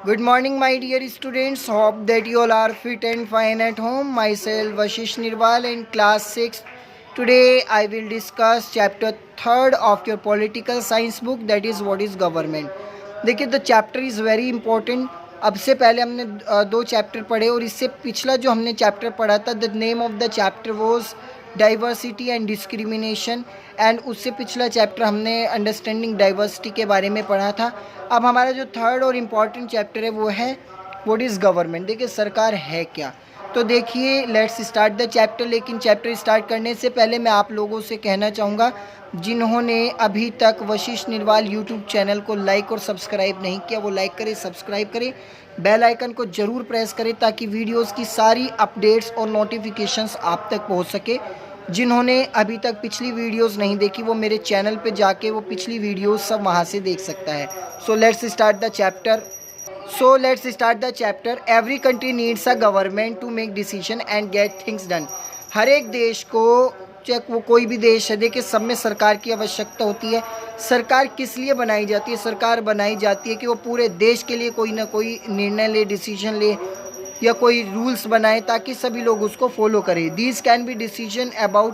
Good morning, my dear students. Hope that you all are fit and fine at home. Myself, Vashish Nirwal, in class 6. Today, I will discuss chapter 3rd of your political science book, that is, what is government. देखिए, the chapter is very important. अब से पहले हमने दो chapter पढ़े और इससे पिछला जो हमने चैप्टर पढ़ा था, the name of the chapter was diversity and discrimination. And उससे पिछला चैप्टर हमने अंडरस्टैंडिंग डाइवर्सिटी के बारे में पढ़ा था. अब हमारा जो थर्ड और इम्पॉर्टेंट चैप्टर है वो है व्हाट इज़ गवर्नमेंट. देखिए, सरकार है क्या. तो देखिए, लेट्स स्टार्ट द चैप्टर. लेकिन चैप्टर स्टार्ट करने से पहले मैं आप लोगों से कहना चाहूँगा, जिन्होंने अभी तक वशिष्ठ निरवाल यूट्यूब चैनल को लाइक और सब्सक्राइब नहीं किया, वो लाइक करें, सब्सक्राइब करें, बेल आइकन को ज़रूर प्रेस करें ताकि वीडियोस की सारी अपडेट्स और नोटिफिकेशंस आप तक पहुंच सके. जिन्होंने अभी तक पिछली वीडियोस नहीं देखी, वो मेरे चैनल पे जाके वो पिछली वीडियोस सब वहाँ से देख सकता है. So let's start the chapter. Every country needs a government to make decision and get things done. हर एक देश को, चाहे वो कोई भी देश है, देखिए सब में सरकार की आवश्यकता होती है. सरकार किस लिए बनाई जाती है? सरकार बनाई जाती है कि वो पूरे देश के लिए कोई ना कोई निर्णय ले, डिसीजन ले या कोई रूल्स बनाए ताकि सभी लोग उसको फॉलो करें. These can be decision about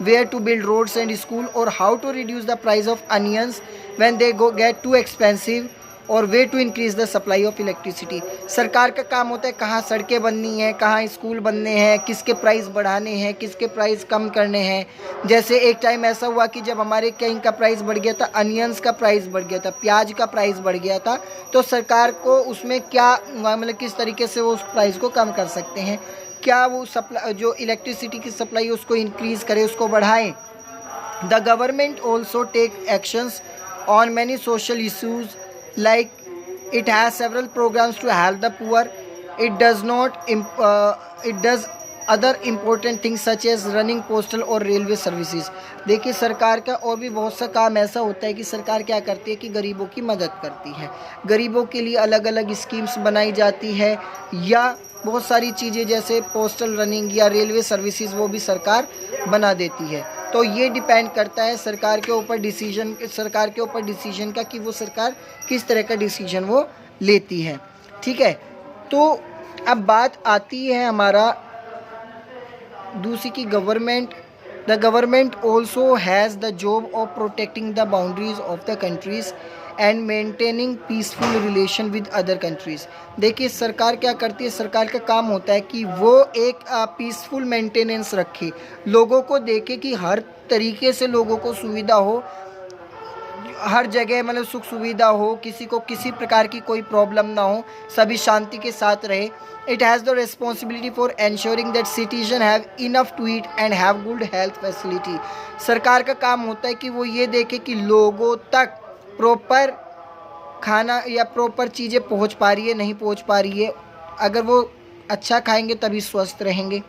where to build roads and school और how to reduce the price of onions when they get too expensive और way to increase the supply of electricity. सरकार का काम होता है कहाँ सड़कें बननी हैं, कहाँ स्कूल बनने हैं, किसके प्राइस बढ़ाने हैं, किसके प्राइस कम करने हैं. जैसे एक टाइम ऐसा हुआ कि जब हमारे कहीं का प्राइस बढ़ गया था, अनियंस का प्राइस बढ़ गया था, प्याज का प्राइस बढ़ गया था, तो सरकार को उसमें क्या मतलब किस तरीके से वो उस प्राइस को कम कर सकते हैं. क्या वो सप्लाई, जो इलेक्ट्रिसिटी की सप्लाई उसको इंक्रीज़ करे, उसको बढ़ाएँ. The government also take actions on many social issues. Like it has several programs to help the poor. It does other important things such as running postal और railway services. देखिए, सरकार का और भी बहुत सा काम ऐसा होता है कि सरकार क्या करती है कि गरीबों की मदद करती है. गरीबों के लिए अलग अलग स्कीम्स बनाई जाती है या बहुत सारी चीज़ें जैसे पोस्टल रनिंग या रेलवे सर्विसेज वो भी सरकार बना देती है. तो ये डिपेंड करता है सरकार के ऊपर डिसीजन का कि वो सरकार किस तरह का डिसीजन वो लेती है. ठीक है, तो अब बात आती है हमारा दूसरी की government. The government also has the job of protecting the boundaries of the countries and maintaining peaceful relation with other countries. देखिए, सरकार क्या करती है? सरकार का काम होता है कि वो एक पीसफुल मेंटेनेंस रखे, लोगों को देखे कि हर तरीके से लोगों को सुविधा हो, हर जगह मतलब सुख सुविधा हो, किसी को किसी प्रकार की कोई प्रॉब्लम ना हो, सभी शांति के साथ रहे. It has the responsibility for ensuring that citizen have enough to eat and have good health facility. सरकार का काम होता है कि वो ये देखे कि लोगों तक प्रॉपर खाना या प्रॉपर चीज़ें पहुंच पा रही है, नहीं पहुंच पा रही है. अगर वो अच्छा खाएंगे तभी स्वस्थ रहेंगे.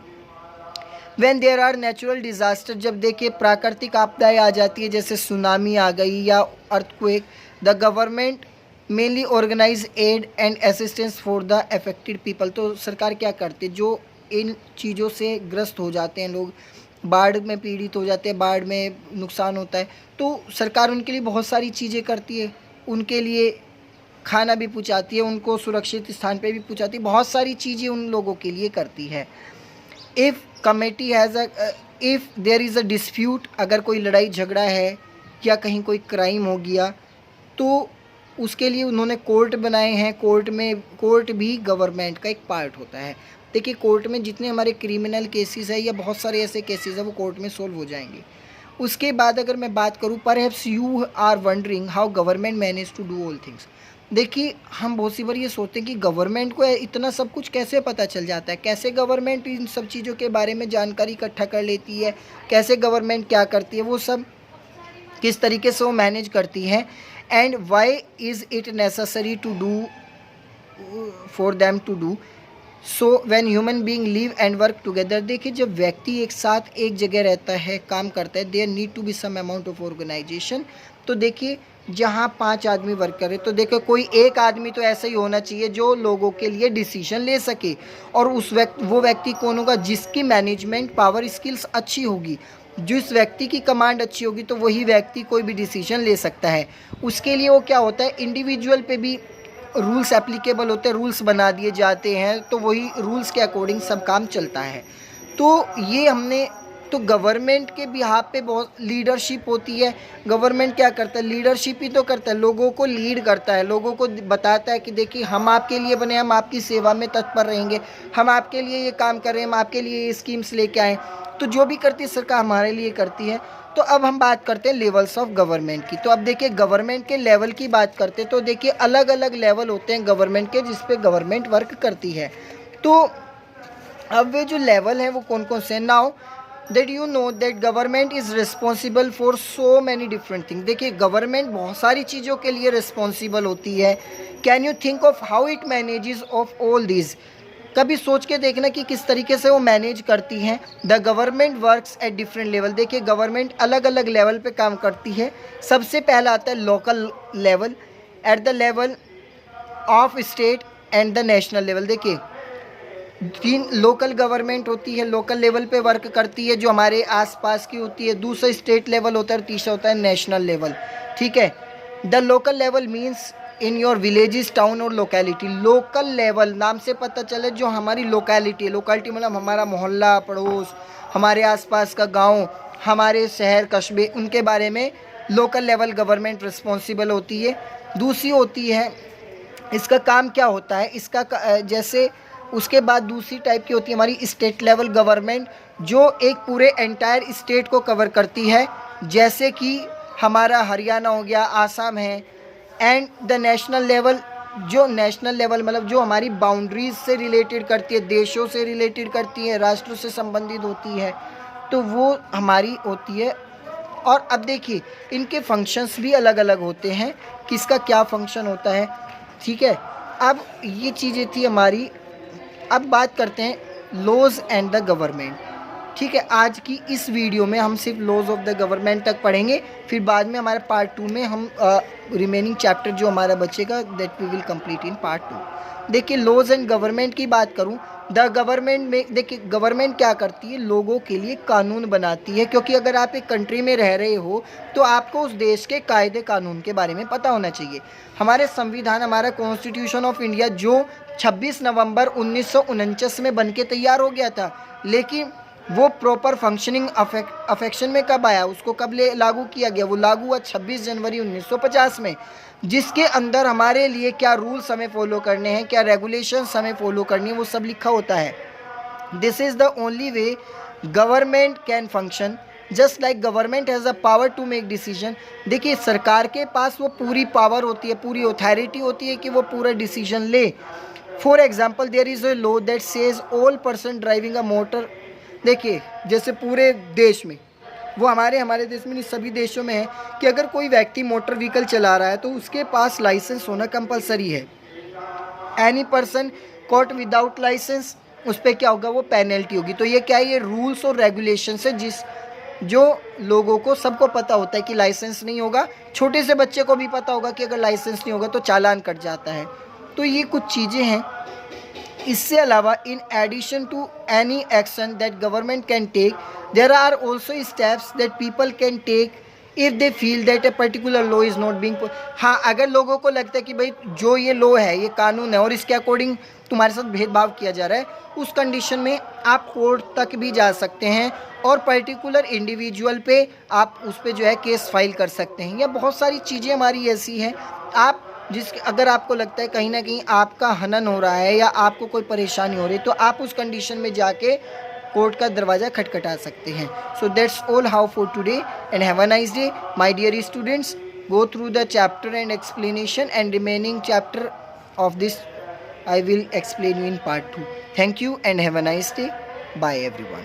When there are natural disaster, जब देखिए प्राकृतिक आपदाएं आ जाती है जैसे सुनामी आ गई या earthquake, the government mainly organise aid and assistance for the affected people. तो सरकार क्या करती है? जो इन चीज़ों से ग्रस्त हो जाते हैं लोग, बाढ़ में पीड़ित हो जाते हैं, बाढ़ में नुकसान होता है, तो सरकार उनके लिए बहुत सारी चीज़ें करती है. उनके लिए खाना भी पहुँचाती है, उनको सुरक्षित स्थान पे भी पहुँचाती है, बहुत सारी चीज़ें उन लोगों के लिए करती है. If committee has if there is a dispute, अगर कोई लड़ाई झगड़ा है या कहीं कोई क्राइम हो गया तो उसके लिए उन्होंने कोर्ट बनाए हैं. कोर्ट भी गवर्नमेंट का एक पार्ट होता है. देखिए, कोर्ट में जितने हमारे क्रिमिनल केसेस है या बहुत सारे ऐसे केसेस हैं वो कोर्ट में सोल्व हो जाएंगे. उसके बाद अगर मैं बात करूँ, perhaps you are wondering how government manage to do all things. देखिए, हम बहुत सी बार ये सोचते हैं कि गवर्नमेंट को इतना सब कुछ कैसे पता चल जाता है, कैसे गवर्नमेंट इन सब चीज़ों के बारे में जानकारी इकट्ठा कर लेती है, कैसे गवर्नमेंट क्या करती है, वो सब किस तरीके से वो मैनेज करती है. And why is it necessary to do for them to do so when human being live and work together. देखिए, जब व्यक्ति एक साथ एक जगह रहता है, काम करता है, there need to be some amount of organisation. तो देखिए, जहाँ 5 आदमी वर्क करे तो देखो कोई एक आदमी तो ऐसा ही होना चाहिए जो लोगों के लिए डिसीजन ले सके. और वो व्यक्ति कौन होगा? जिसकी मैनेजमेंट पावर स्किल्स अच्छी होगी. जिस व्यक्ति की कमांड अच्छी होगी तो वही व्यक्ति कोई भी डिसीजन ले सकता है. उसके लिए वो क्या होता है, इंडिविजुअल पे भी रूल्स एप्लीकेबल होते हैं, रूल्स बना दिए जाते हैं, तो वही रूल्स के अकॉर्डिंग सब काम चलता है। तो ये हमने तो गवर्नमेंट के बिहाफ पे बहुत लीडरशिप होती है। गवर्नमेंट क्या करता है, लीडरशिप ही तो करता है, लोगों को लीड करता है, लोगों को बताता है कि देखिए हम आपके लिए बने, हम आपकी सेवा में तत्पर रहेंगे, हम आपके लिए ये काम कर रहे हैं, हम आपके लिए ये स्कीम्स लेके आएँ। तो जो भी करती है सरकार हमारे लिए करती है। तो अब हम बात करते हैं लेवल्स ऑफ गवर्नमेंट की। तो अब देखिए गवर्नमेंट के लेवल की बात करते हैं तो देखिए अलग अलग लेवल होते हैं गवर्नमेंट के जिस पे गवर्नमेंट वर्क करती है। तो अब वे जो लेवल हैं वो कौन कौन से हैं। Now that you know that government is responsible for so many different thing. देखिए गवर्नमेंट बहुत सारी चीज़ों के लिए रिस्पॉन्सिबल होती है। Can you think of how it manages of all these. कभी सोच के देखना कि किस तरीके से वो मैनेज करती हैं। The government works at different level. देखिए गवर्नमेंट अलग अलग लेवल पे काम करती है। सबसे पहला आता है local level, at the level of state and the national level. देखिए 3 लोकल गवर्नमेंट होती है, लोकल लेवल पे वर्क करती है जो हमारे आसपास की होती है। दूसरा स्टेट लेवल होता है और तीसरा होता है नेशनल लेवल। ठीक है। The local level means in your villages, town और लोकेलिटी। लोकल लेवल नाम से पता चले जो हमारी लोकेलिटी है, लोकेलिटी मतलब हमारा मोहल्ला, पड़ोस, हमारे आसपास का गांव, हमारे शहर कस्बे, उनके बारे में लोकल लेवल गवर्नमेंट रिस्पॉन्सिबल होती है। दूसरी होती है, इसका काम क्या होता है, इसका जैसे उसके बाद दूसरी टाइप की होती है हमारी स्टेट लेवल गवर्नमेंट जो एक पूरे एंटायर स्टेट को कवर करती है, जैसे कि हमारा हरियाणा हो गया, आसाम है। एंड द नेशनल लेवल, जो नेशनल लेवल मतलब जो हमारी बाउंड्रीज से रिलेटेड करती है, देशों से रिलेटेड करती है, राष्ट्रों से संबंधित होती है, तो वो हमारी होती है। और अब देखिए इनके फंक्शंस भी अलग अलग होते हैं, किसका क्या फंक्शन होता है। ठीक है। अब ये चीज़ें थी हमारी। अब बात करते हैं लॉज एंड द गवर्नमेंट। ठीक है। आज की इस वीडियो में हम सिर्फ लॉज ऑफ द गवर्नमेंट तक पढ़ेंगे, फिर बाद में हमारे पार्ट 2 में हम रिमेनिंग चैप्टर जो हमारा बचेगा that we will complete in part 2। देखिए लॉज एंड गवर्नमेंट की बात करूं, द गवर्नमेंट में देखिए गवर्नमेंट क्या करती है, लोगों के लिए कानून बनाती है। क्योंकि अगर आप एक कंट्री में रह रहे हो तो आपको उस देश के कायदे कानून के बारे में पता होना चाहिए। हमारे संविधान, हमारा कॉन्स्टिट्यूशन ऑफ इंडिया जो 26 नवंबर 1949 में बन के तैयार हो गया था, लेकिन वो प्रॉपर फंक्शनिंग अफेक्शन में कब आया, उसको कब लागू किया गया, वो लागू हुआ 26 जनवरी 1950 में, जिसके अंदर हमारे लिए क्या रूल्स हमें फॉलो करने हैं, क्या रेगुलेशंस हमें फॉलो करनी है, वो सब लिखा होता है। This is the only way government can function, just like government has a power to make decision. देखिए सरकार के पास वो पूरी पावर होती है, पूरी अथॉरिटी होती है कि वो पूरा डिसीजन ले। For example there is a law that says all person driving a motor. देखिए जैसे पूरे देश में, वो हमारे देश में नहीं सभी देशों में है कि अगर कोई व्यक्ति मोटर व्हीकल चला रहा है तो उसके पास लाइसेंस होना कंपलसरी है। Any person caught without licence, उस पर क्या होगा, वो पेनल्टी होगी। तो ये क्या है, ये रूल्स और रेगुलेशन है जो लोगों को सबको पता होता है कि लाइसेंस नहीं होगा। छोटे से बच्चे को भी पता होगा कि अगर लाइसेंस नहीं होगा तो चालान कट जाता है। तो ये कुछ चीज़ें हैं। इससे अलावा in addition to any action that government can take, there are also steps that people can take if they feel that a particular law is not being. हाँ, अगर लोगों को लगता है कि भाई जो ये लॉ है, ये कानून है और इसके अकॉर्डिंग तुम्हारे साथ भेदभाव किया जा रहा है, उस कंडीशन में आप कोर्ट तक भी जा सकते हैं और पर्टिकुलर इंडिविजुअल पे आप उस पर जो है केस फाइल कर सकते हैं। या बहुत सारी चीज़ें हमारी ऐसी हैं, आप अगर आपको लगता है कहीं ना कहीं आपका हनन हो रहा है या आपको कोई परेशानी हो रही है, तो आप उस कंडीशन में जाके कोर्ट का दरवाज़ा खटखटा सकते हैं। So that's all how for today and have a nice day my dear students. Go through the chapter and explanation and remaining chapter of this I will explain you in part 2. Thank you and have a nice day. Bye everyone.